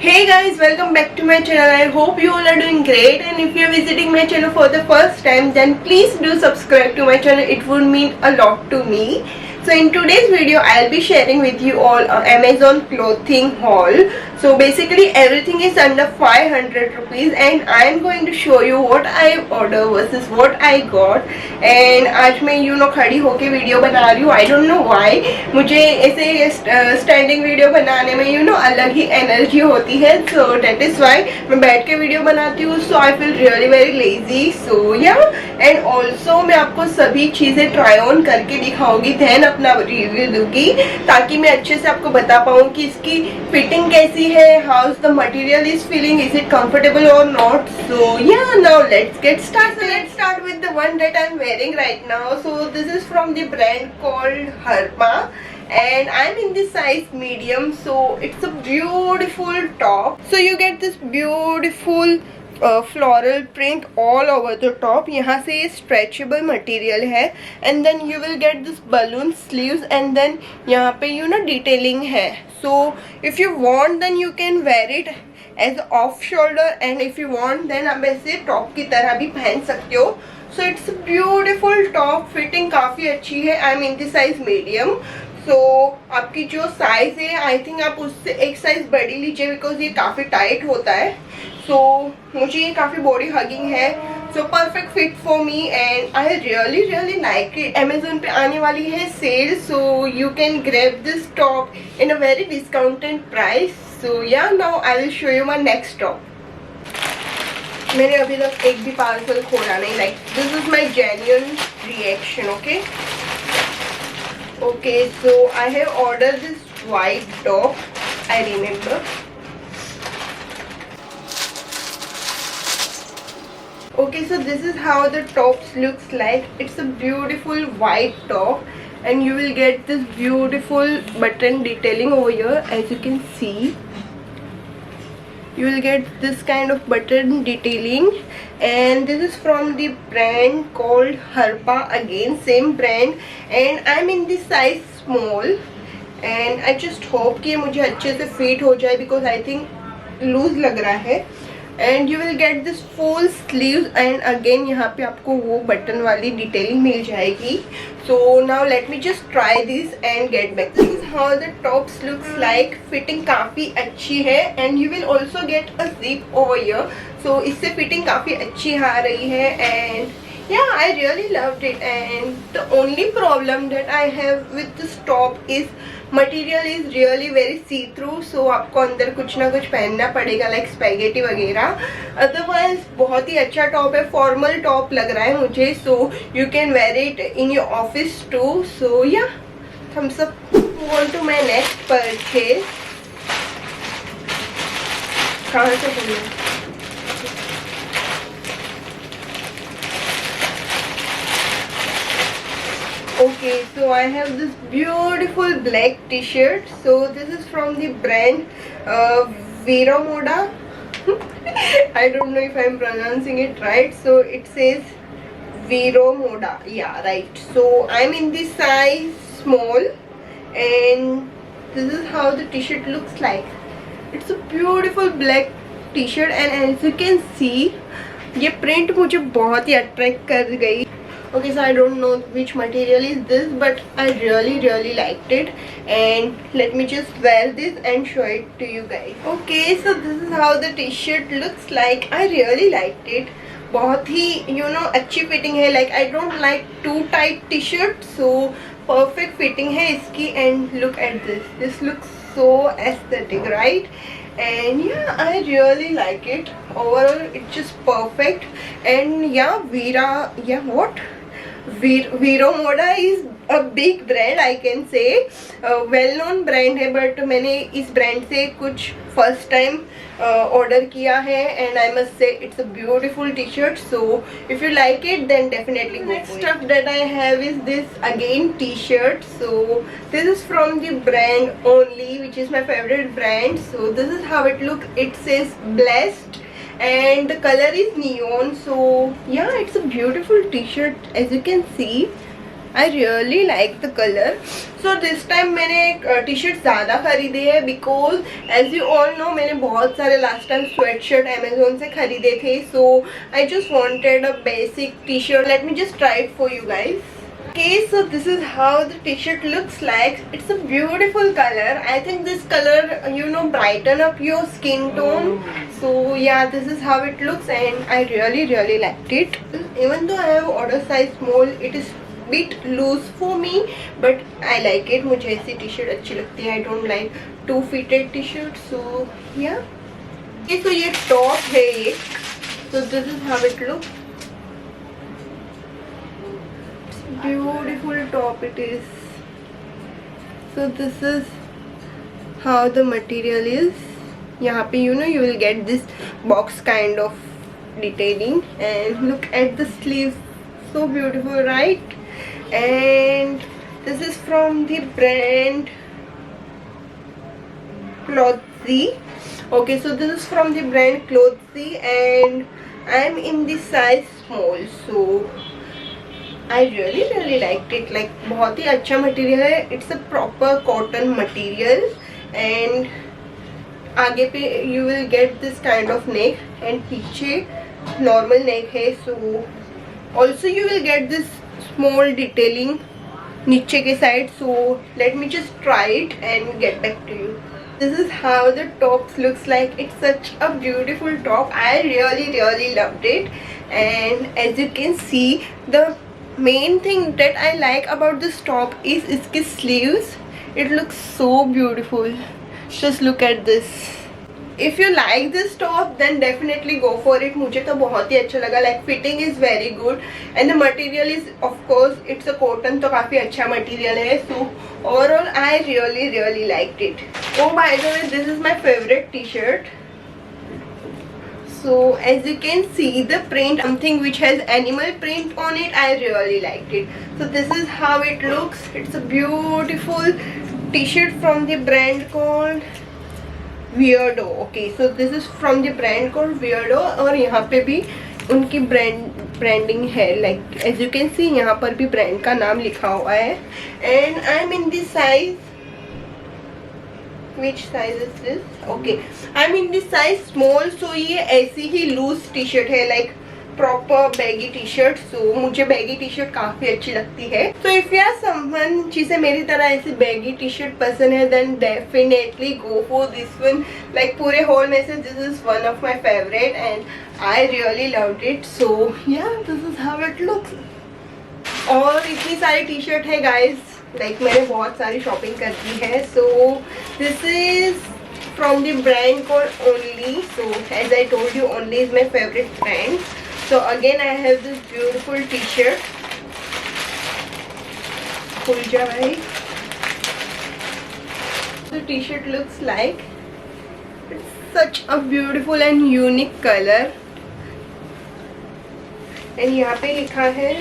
Hey guys, welcome back to my channel. I hope you all are doing great, and if you are visiting my channel for the first time, then please do subscribe to my channel. It would mean a lot to me. So in today's video I'll be sharing with you all Amazon clothing haul. So basically everything is under 500 rupees and I'm going to show you what I ordered versus what I got. And आज मैं खड़ी होके video बना रही हूँ. I don't know why. मुझे ऐसे standing video बनाने में अलग ही एनर्जी होती है. So that is why मैं बैठ के वीडियो बनाती हूँ. So I feel really very lazy. So yeah. And also मैं आपको सभी चीज़ें ट्राई ऑन करके दिखाऊंगी. Then अपना रिव्यू दूंगी ताकि मैं अच्छे से आपको बता पाऊँ कि इसकी फिटिंग कैसी है, how the material is feeling, is it comfortable और not. So yeah now let's get start. Let's start with the one that I am wearing right now. So this is from the brand called Harpa and I'm in the size medium. So it's a beautiful top. So you get this beautiful floral print all over the top. यहाँ से ये stretchable material है and then you will get this balloon sleeves and then यहाँ पे detailing है. So if you want then you can wear it as off shoulder and if you want then आप ऐसे top की तरह भी पहन सकते हो. So it's a beautiful top. Fitting काफ़ी अच्छी है. I'm in the size medium. So आपकी जो साइज है आई थिंक आप उससे एक साइज बड़ी लीजिए बिकॉज ये काफ़ी टाइट होता है. सो मुझे ये काफ़ी बॉडी हगिंग है. So perfect fit for me and I really like it. Amazon पे आने वाली है sale. So you can grab this top in a very discounted price. So yeah now I will show you my next top. मैंने अभी तक एक भी parcel खोला नहीं. Like this is my genuine reaction. Okay, so I have ordered this white top, I remember. Okay, so this is how the top looks like. It's a beautiful white top and you will get this beautiful button detailing over here. As you can see, you will get this kind of button detailing and this is from the brand called Harpa. Again same brand and I'm in the size small and I just hope कि मुझे अच्छे से fit हो जाए because I think loose लग रहा है. And you will get this full sleeves and again यहाँ पे आपको वो बटन वाली डिटेलिंग मिल जाएगी. So now let me just try this and get back. This is how the tops looks like. Fitting काफ़ी अच्छी है and you will also get a zip over here. So इससे fitting काफ़ी अच्छी आ रही है and yeah, I really loved it. And the only problem that I have with this top is material is really very see through. So आपको अंदर कुछ ना कुछ पहनना पड़ेगा like spaghetti वगैरह. Otherwise बहुत ही अच्छा टॉप है. फॉर्मल टॉप लग रहा है मुझे. So you can wear it in your office too. So yeah, thumbs up. Move on to my next purchase. कहाँ से करना? Okay, so I have this beautiful black t-shirt. So this is from the brand Vero Moda. I don't know if I'm pronouncing it right. So it says Vero Moda. Yeah, right. So I'm in the size small and this is how the t-shirt looks like. It's a beautiful black t-shirt and as you can see ये print मुझे बहुत ही attract कर गई. Okay, so I don't know which material is this but I really liked it and let me just wear this and show it to you guys. Okay, so this is how the t-shirt looks like. I really liked it. बहुत ही अच्छी fitting है. Like I don't like too tight t-shirt, so perfect fitting है इसकी. And look at this. This looks so aesthetic, right? And yeah, I really like it. Overall it's just perfect. And yeah, Vero Moda is a big brand, I can say. well known brand है but मैंने इस brand से कुछ first time order किया है and I must say it's a beautiful t-shirt. So if you like it then definitely go. Next stuff that I have is this again t-shirt. So this is from the brand Only, which is my favorite brand. So this is how it looks. It says Blessed and the color is neon. So yeah, it's a beautiful t-shirt as you can see. I really like the colour. So this time मैंने एक T shirt ज़्यादा खरीदी है because as you all know मैंने बहुत सारे last time sweatshirt Amazon से खरीदे थे. So I just wanted a basic T shirt. Let me just try it for you guys. Okay, so this is how the t-shirt looks like. It's a beautiful color. I think this color, you know, brighten up your skin tone. So yeah, this is how it looks and I really liked it. Even though I have order size small, it is bit loose for me, but I like it. मुझे ऐसी t-shirt अच्छी लगती है. I don't like too fitted t-shirt. So yeah. Okay, so ये top है ये. So this is how it looks. Beautiful top it is. So this is how the material is. यहाँ पे you know you will get this box kind of detailing and look at the sleeves, so beautiful, right? And this is from the brand Clothesy. Okay, so this is from the brand Clothesy and I am in the size small. So I really liked it. Like बहुत ही अच्छा material है. It's a proper cotton material and आगे पे you will get this kind of neck and पीछे normal neck है. So also you will get this small detailing नीचे के side. So let me just try it and get back to you. This is how the top looks like. It's such a beautiful top. I really loved it. And as you can see, the main thing that I like about this top is its sleeves. It looks so beautiful. Just look at this. If you like this top then definitely go for it. मुझे तो बहुत ही अच्छा लगा. Like fitting is very good and the material is of course it's a cotton, तो काफ़ी अच्छा material है. So overall I really liked it. Oh by the way, this is my favorite t-shirt. So as you can see the print, something which has animal print on it, I really liked it. So this is how it looks. It's a beautiful t-shirt from the brand called Weirdo. Okay, so this is from the brand called Weirdo. और यहाँ पे भी उनकी branding है. Like as you can see यहाँ पर भी brand का नाम लिखा हुआ है. And I'm in the size, which size is this? Okay, I'm in this size small. So ये ऐसी ही loose t-shirt है, like proper baggy t-shirt. So मुझे baggy t-shirt काफी अच्छी लगती है. So if you are someone जिसे मेरी तरह ऐसी baggy t-shirt पसंद है then definitely go for this one. Like पूरे haul में से this is one of my favorite and I really loved it. So yeah, this is how it looks. और इतनी सारी t-shirt है guys. Like मैंने बहुत सारी शॉपिंग कर दी है. So this is from the brand called Only. So as I told you, Only is my favorite brand. So again I have this beautiful t-shirt. खुल जाए. The t-shirt looks like, it's such a beautiful and unique color. And यहाँ पे लिखा है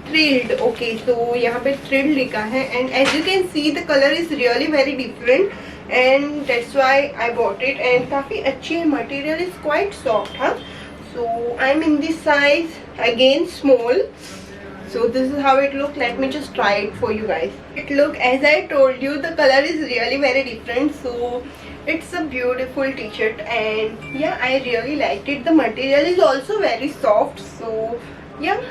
thrilled. Okay, so यहाँ पे thrilled लिखा है and as you can see the color is really very different and that's why I bought it. And काफ़ी अच्छी है. Material is quite soft, huh? So I'm in this size again small. So this is how it look. Let me just try it for you guys. It look, as I told you, the color is really very different. So it's a beautiful t-shirt and yeah, I really liked it. The material is also very soft. So yeah.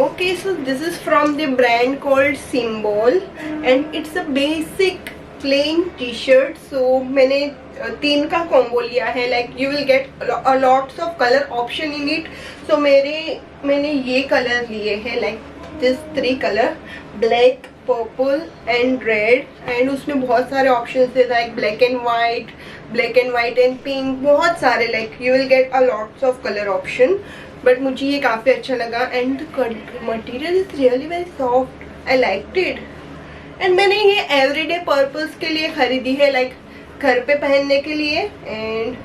Okay, so this is from the brand called Symbol and it's a basic plain t-shirt. So मैंने 3 का combo लिया है. Like you will get a lots of color option in it. So मैंने ये color लिए हैं, like this 3 color, black, purple and red. and उसमें बहुत सारे options थे like black and white and pink. बहुत सारे, like you will get a lots of color option. But मुझे ये काफ़ी अच्छा लगा and material is really very soft. I liked it and मैंने ये एवरीडे पर्पस के लिए ख़रीदी है, लाइक घर पे पहनने के लिए. And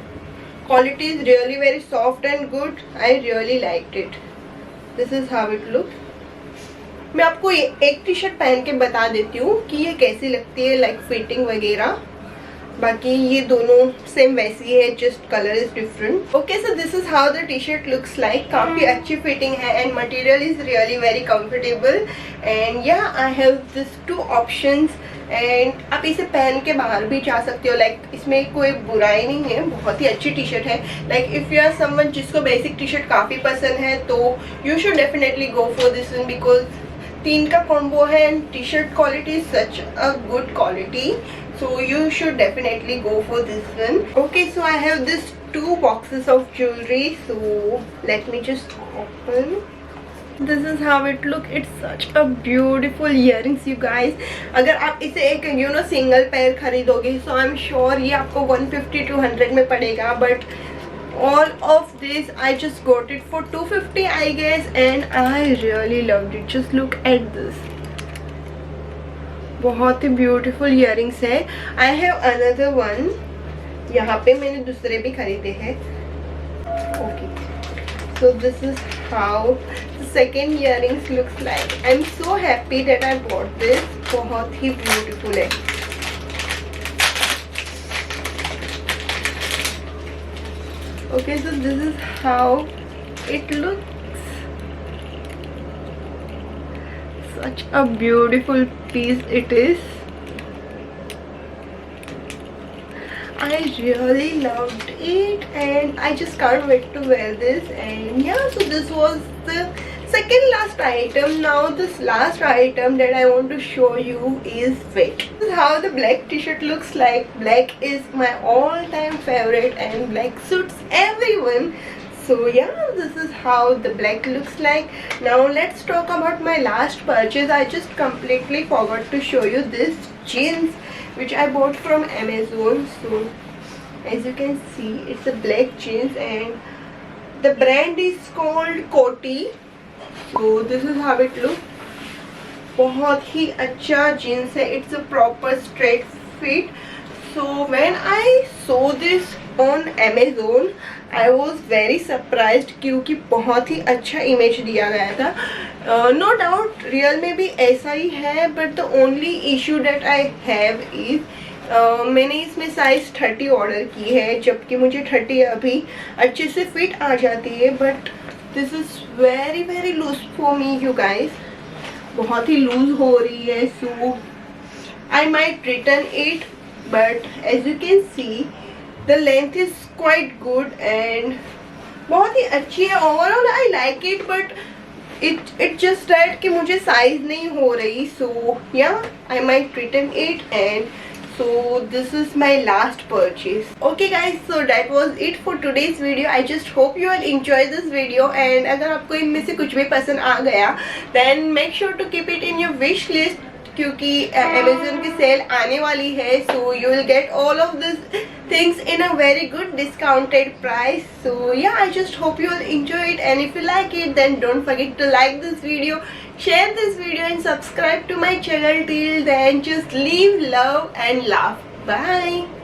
quality is really very soft and good. I really liked it. This is how it look. मैं आपको एक टी शर्ट पहन के बता देती हूँ कि ये कैसी लगती है, लाइक फिटिंग वगैरह. बाकी ये दोनों सेम वैसी है, just colour is different. Okay, so this is how the T shirt looks like. काफ़ी अच्छी फिटिंग है and material is really very comfortable. And yeah I have this 2 options and आप इसे पहन के बाहर भी जा सकते हो. लाइक इसमें कोई बुराई नहीं है, बहुत ही अच्छी टी शर्ट है. Like if you are someone जिसको बेसिक टी शर्ट काफ़ी पसंद है तो you should definitely go for this one, because 3 का कॉम्बो है and T-shirt quality is such a good quality. So you should definitely go for this one. Okay, so I have this 2 boxes of jewelry. So let me just open. This is how it look. It's such a beautiful earrings, you guys. अगर आप इसे एक single pair खरीदोगे so I'm sure ये आपको 150 to 100 में पड़ेगा. But all of this I just got it for 250 I guess, and I really loved it. Just look at this. बहुत ही ब्यूटीफुल इयरिंग्स है. I have another one. यहाँ पे मैंने दूसरे भी खरीदे हैं. Okay, so this is how the second earrings looks like. I am so happy that I bought this. बहुत ही ब्यूटीफुल है. Okay, so this is how it looks. Such a beautiful piece it is. I really loved it and I just can't wait to wear this. And yeah, so this was the second last item. Now this last item that I want to show you is fit. This is how the black t-shirt looks like. Black is my all-time favorite and black suits everyone. So yeah, this is how the black looks like. Now let's talk about my last purchase. I just completely forgot to show you this jeans which I bought from Amazon. So as you can see, it's a black jeans and the brand is called Coty. So this is how it looks. बहुत ही अच्छा jeans है. It's a proper straight fit. So when I saw this on Amazon, I was very surprised क्योंकि बहुत ही अच्छा image दिया गया था. No doubt real में भी ऐसा ही है, but the only issue that I have is मैंने इसमें साइज 30 ऑर्डर की है, जबकि मुझे 30 अभी अच्छे से फिट आ जाती है. But this is very very loose for me you guys. बहुत ही लूज हो रही है. So I might return it, but as you can see the length is quite good and बहुत ही अच्छी है. Overall I like it, but it just that कि मुझे साइज नहीं हो रही. सो या आई might return it and so this is my last purchase. Okay guys, so that was it for today's video. I just hope you all enjoy this video and अगर आपको इनमें से कुछ भी पसंद आ गया then make sure to keep it in your wish list क्योंकि Amazon की सेल आने वाली है. So you will get all of these things in a very good discounted price. So yeah, I just hope you all enjoy it, and if you like it then don't forget to like this video, share this video and subscribe to my channel. Till then, just live, love and laugh. Bye.